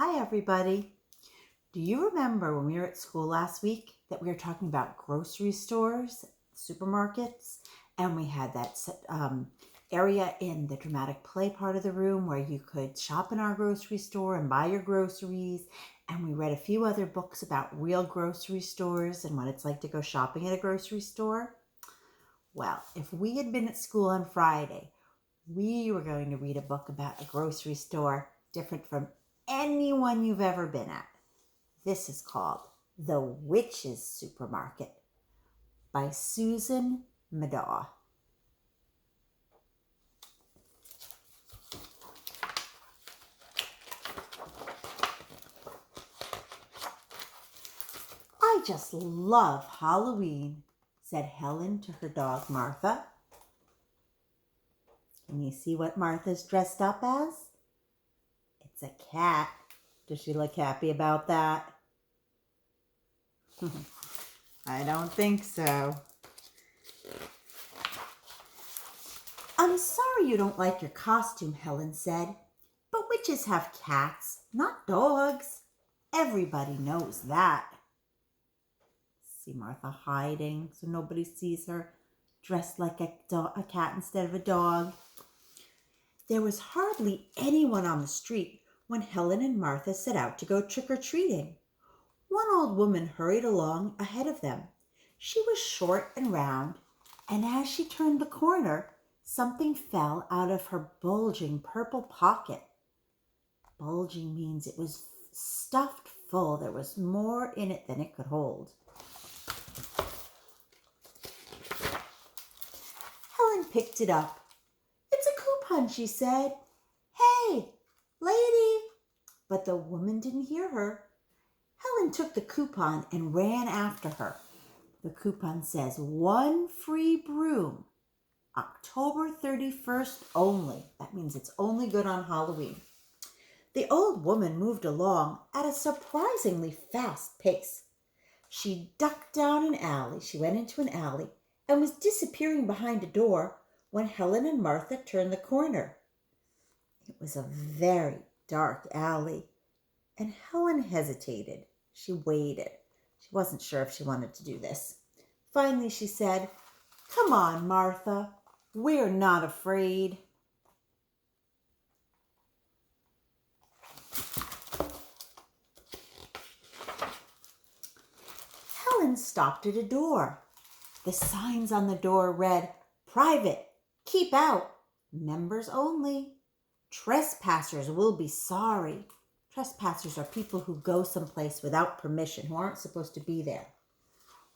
Hi, everybody. Do you remember when we were at school last week that we were talking about grocery stores, supermarkets, and we had that area in the dramatic play part of the room where you could shop in our grocery store and buy your groceries, and we read a few other books about real grocery stores and what it's like to go shopping at a grocery store? Well, if we had been at school on Friday, we were going to read a book about a grocery store different from anyone you've ever been at. This is called The Witch's Supermarket by Susan Madaw. I just love Halloween, said Helen to her dog Martha. Can you see what Martha's dressed up as? It's a cat. Does she look happy about that? I don't think so. I'm sorry you don't like your costume, Helen said, but witches have cats, not dogs. Everybody knows that. See Martha hiding so nobody sees her, dressed like a cat instead of a dog. There was hardly anyone on the street when Helen and Martha set out to go trick-or-treating. One old woman hurried along ahead of them. She was short and round, and as she turned the corner, something fell out of her bulging purple pocket. Bulging means it was stuffed full. There was more in it than it could hold. Helen picked it up. It's a coupon, she said. Hey, lady! But the woman didn't hear her. Helen took the coupon and ran after her. The coupon says 1 free broom, October 31st only. That means it's only good on Halloween. The old woman moved along at a surprisingly fast pace. She ducked down an alley. She went into an alley and was disappearing behind a door when Helen and Martha turned the corner. It was a very dark alley, and Helen hesitated. She waited. She wasn't sure if she wanted to do this. Finally, she said, "Come on, Martha. We're not afraid." Helen stopped at a door. The signs on the door read, "Private, keep out, members only. Trespassers will be sorry." Trespassers are people who go someplace without permission, who aren't supposed to be there.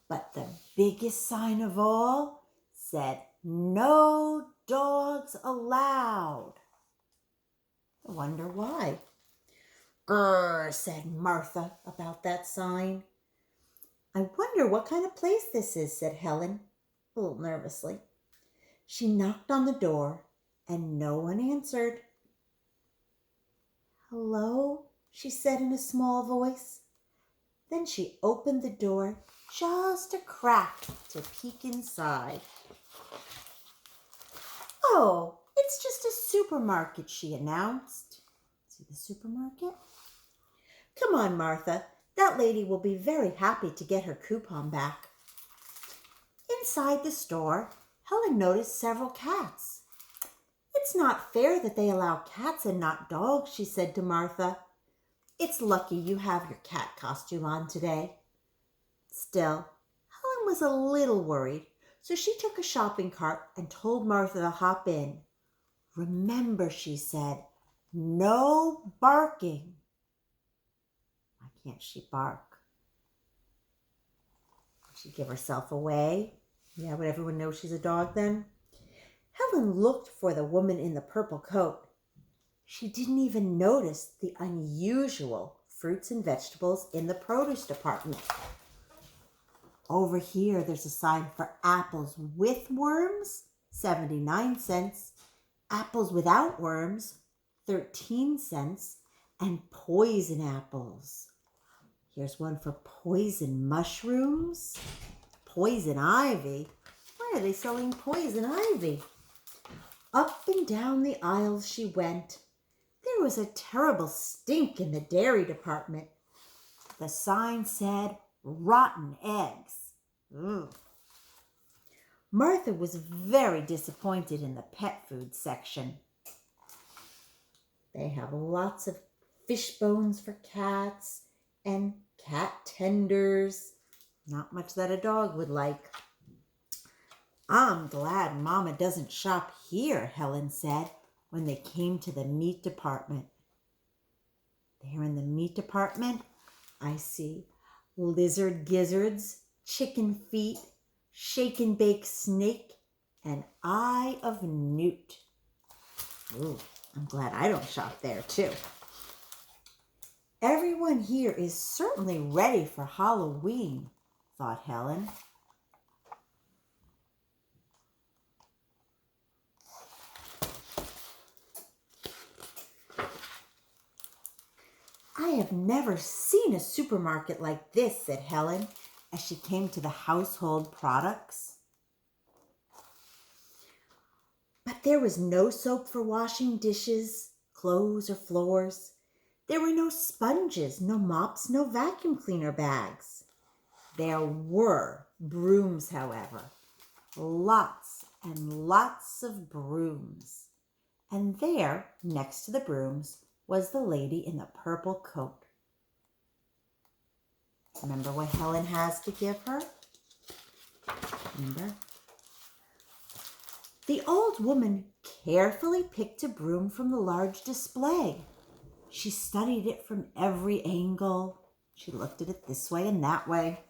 But the biggest sign of all said, "No dogs allowed." I wonder why. "Grrr," said Martha about that sign. "I wonder what kind of place this is," said Helen, a little nervously. She knocked on the door, and no one answered. "Hello?" she said in a small voice. Then she opened the door just a crack to peek inside. "Oh, it's just a supermarket," she announced. See the supermarket? "Come on, Martha. That lady will be very happy to get her coupon back." Inside the store, Helen noticed several cats. "It's not fair that they allow cats and not dogs," she said to Martha. "It's lucky you have your cat costume on today." Still, Helen was a little worried, so she took a shopping cart and told Martha to hop in. "Remember," she said, "no barking." Why can't she bark? Did she give herself away? Yeah, would everyone know she's a dog then? Helen looked for the woman in the purple coat. She didn't even notice the unusual fruits and vegetables in the produce department. Over here, there's a sign for apples with worms, 79 cents, apples without worms, 13 cents, and poison apples. Here's one for poison mushrooms, poison ivy. Why are they selling poison ivy? Up and down the aisles she went. There was a terrible stink in the dairy department. The sign said, "Rotten eggs." Ugh. Martha was very disappointed in the pet food section. They have lots of fish bones for cats and cat tenders. Not much that a dog would like. "I'm glad Mama doesn't shop here," Helen said when they came to the meat department. There in the meat department, I see lizard gizzards, chicken feet, shake and bake snake, and eye of newt. Ooh, I'm glad I don't shop there too. Everyone here is certainly ready for Halloween, thought Helen. "I have never seen a supermarket like this," said Helen as she came to the household products. But there was no soap for washing dishes, clothes, or floors. There were no sponges, no mops, no vacuum cleaner bags. There were brooms, however. Lots and lots of brooms. And there, next to the brooms, was the lady in the purple coat. Remember what Helen has to give her? Remember? The old woman carefully picked a broom from the large display. She studied it from every angle. She looked at it this way and that way.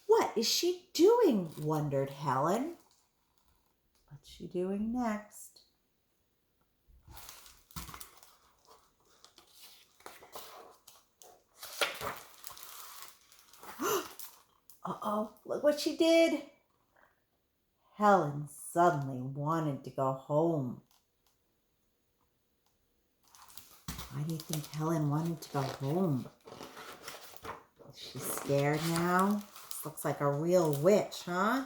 "What is she doing?" wondered Helen. What's she doing next? Uh-oh, look what she did. Helen suddenly wanted to go home. Why do you think Helen wanted to go home? Is she scared now? This looks like a real witch, huh?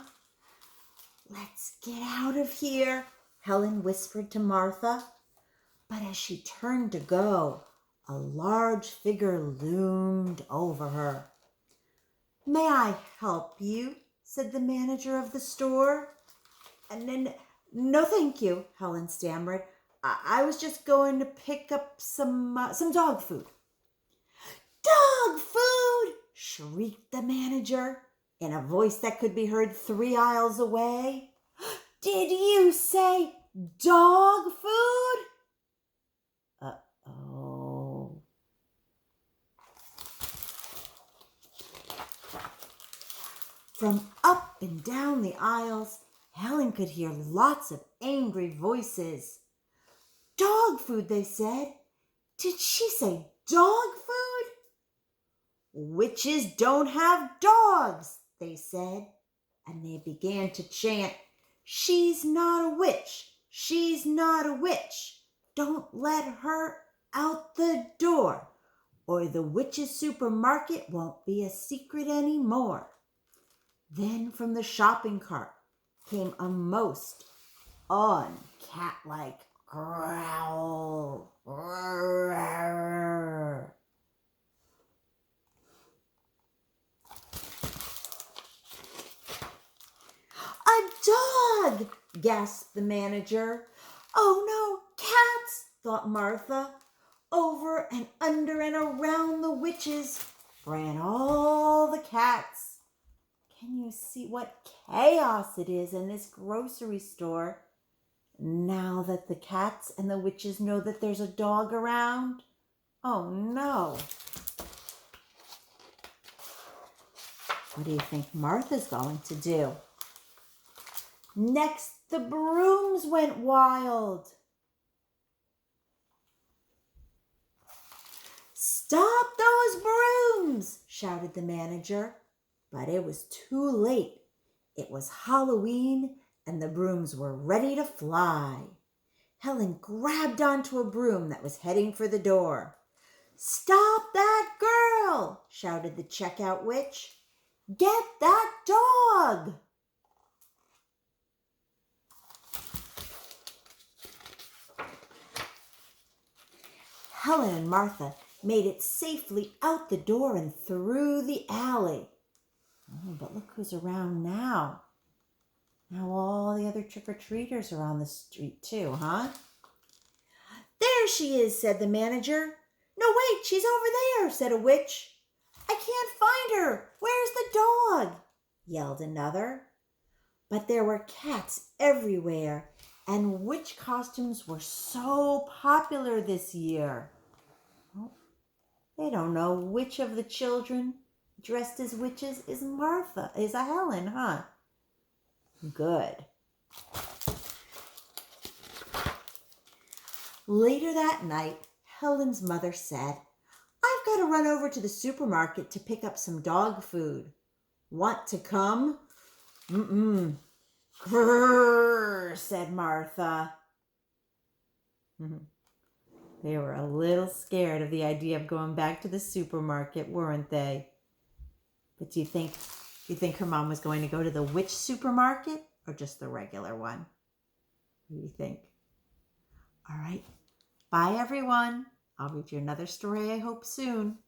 "Let's get out of here," Helen whispered to Martha. But as she turned to go, a large figure loomed over her. "May I help you?" said the manager of the store. No, thank you," Helen stammered. I was just going to pick up some dog food." "Dog food!" shrieked the manager in a voice that could be heard 3 aisles away. "Did you say dog food?" Uh-oh. From up and down the aisles, Helen could hear lots of angry voices. "Dog food," they said. "Did she say dog food?" "Witches don't have dogs," they said, and they began to chant, "She's not a witch, she's not a witch. Don't let her out the door, or the witch's supermarket won't be a secret anymore." Then from the shopping cart came a most uncat-like growl. "A dog!" gasped the manager. "Oh no, cats!" thought Martha. Over and under and around the witches ran all the cats. Can you see what chaos it is in this grocery store now that the cats and the witches know that there's a dog around? Oh no. What do you think Martha's going to do? Next, the brooms went wild. "Stop those brooms!" shouted the manager. But it was too late. It was Halloween and the brooms were ready to fly. Helen grabbed onto a broom that was heading for the door. "Stop that girl!" shouted the checkout witch. "Get that dog!" Helen and Martha made it safely out the door and through the alley. Oh, but look who's around now. Now all the other trick-or-treaters are on the street too, huh? There she is, said the manager. No, wait, she's over there, said a witch. I can't find her. Where's the dog? Yelled another. But there were cats everywhere, and witch costumes were so popular this year. Oh, they don't know which of the children dressed as witches is Helen, huh? Good. Later that night, Helen's mother said, I've got to run over to the supermarket to pick up some dog food. Want to come? Mm-mm. Grrr, said Martha. They were a little scared of the idea of going back to the supermarket, weren't they? But do you think her mom was going to go to the witch supermarket or just the regular one? What do you think? All right. Bye, everyone. I'll read you another story, I hope, soon.